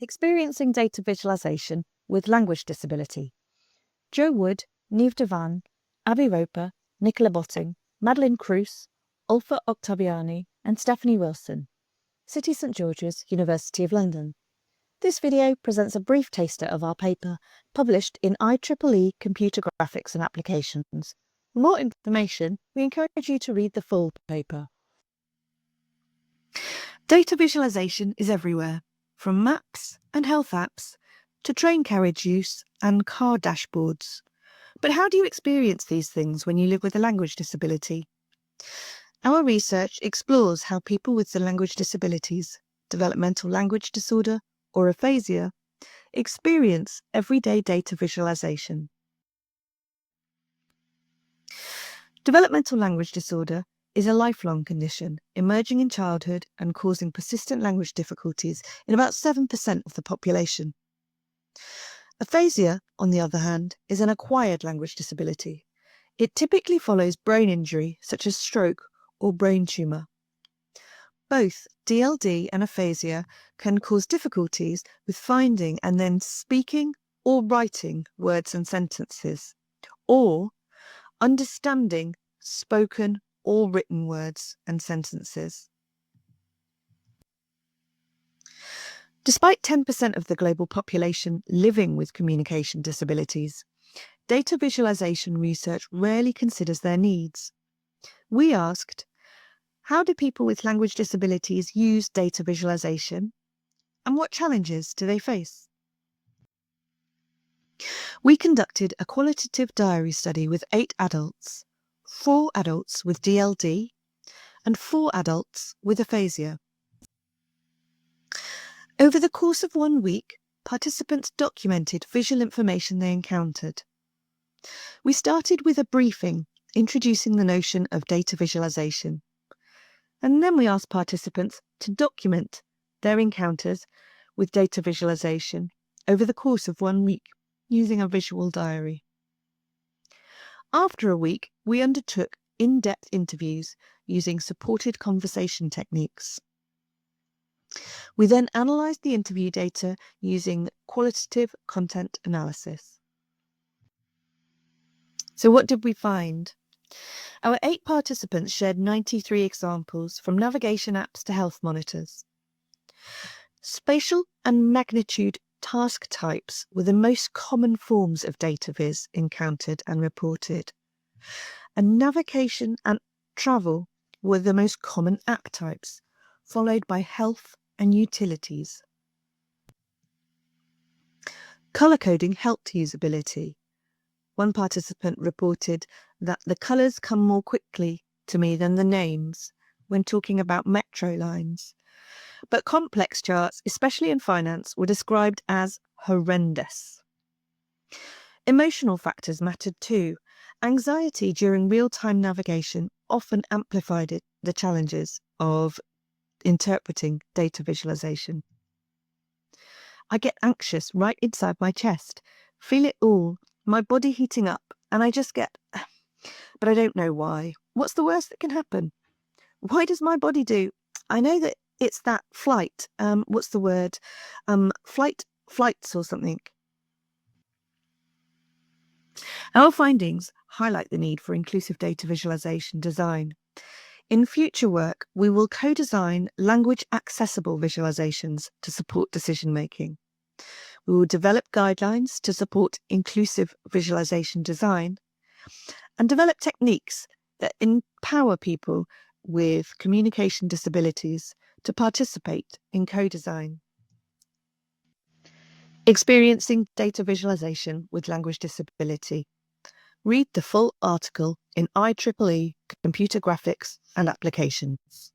Experiencing Data Visualization with Language Disability. Joe Wood, Niamh Devan, Abby Roper, Nicola Botting, Madeline Cruz, Ulfa Octaviani and Stephanie Wilson. City St George's, University of London. This video presents a brief taster of our paper, published in IEEE Computer Graphics and Applications. For more information, we encourage you to read the full paper. Data visualization is everywhere, from maps and health apps to train carriage use and car dashboards. But how do you experience these things when you live with a language disability? Our research explores how people with the language disabilities, developmental language disorder, or aphasia experience everyday data visualization. Developmental language disorder is a lifelong condition, emerging in childhood and causing persistent language difficulties in about 7% of the population. Aphasia, on the other hand, is an acquired language disability. It typically follows brain injury, such as stroke or brain tumour. Both DLD and aphasia can cause difficulties with finding and then speaking or writing words and sentences, or understanding spoken or written words and sentences. Despite 10% of the global population living with communication disabilities, data visualization research rarely considers their needs. We asked, how do people with language disabilities use data visualization, and what challenges do they face? We conducted a qualitative diary study with 8 adults, 4 adults with DLD, and 4 adults with aphasia. Over the course of 1 week, participants documented visual information they encountered. We started with a briefing introducing the notion of data visualization, and then we asked participants to document their encounters with data visualization over the course of 1 week using a visual diary. After a week, we undertook in-depth interviews using supported conversation techniques. We then analysed the interview data using qualitative content analysis. So what did we find? Our 8 participants shared 93 examples, from navigation apps to health monitors. Spatial and magnitude task types were the most common forms of data viz encountered and reported, and navigation and travel were the most common app types, followed by health and utilities. Colour coding helped usability. One participant reported that the colours come more quickly to me than the names when talking about metro lines. But complex charts, especially in finance, were described as horrendous. Emotional factors mattered too. Anxiety during real-time navigation often amplified the challenges of interpreting data visualization. I get anxious right inside my chest, feel it all, my body heating up, and I just get, but I don't know why. What's the worst that can happen? Why does my body do? I know that it's that flight, what's the word? Flights or something. Our findings highlight the need for inclusive data visualization design. In future work, we will co-design language-accessible visualizations to support decision-making. We will develop guidelines to support inclusive visualization design and develop techniques that empower people with communication disabilities to participate in co-design. Experiencing data visualization with language disability. Read the full article in IEEE Computer Graphics and Applications.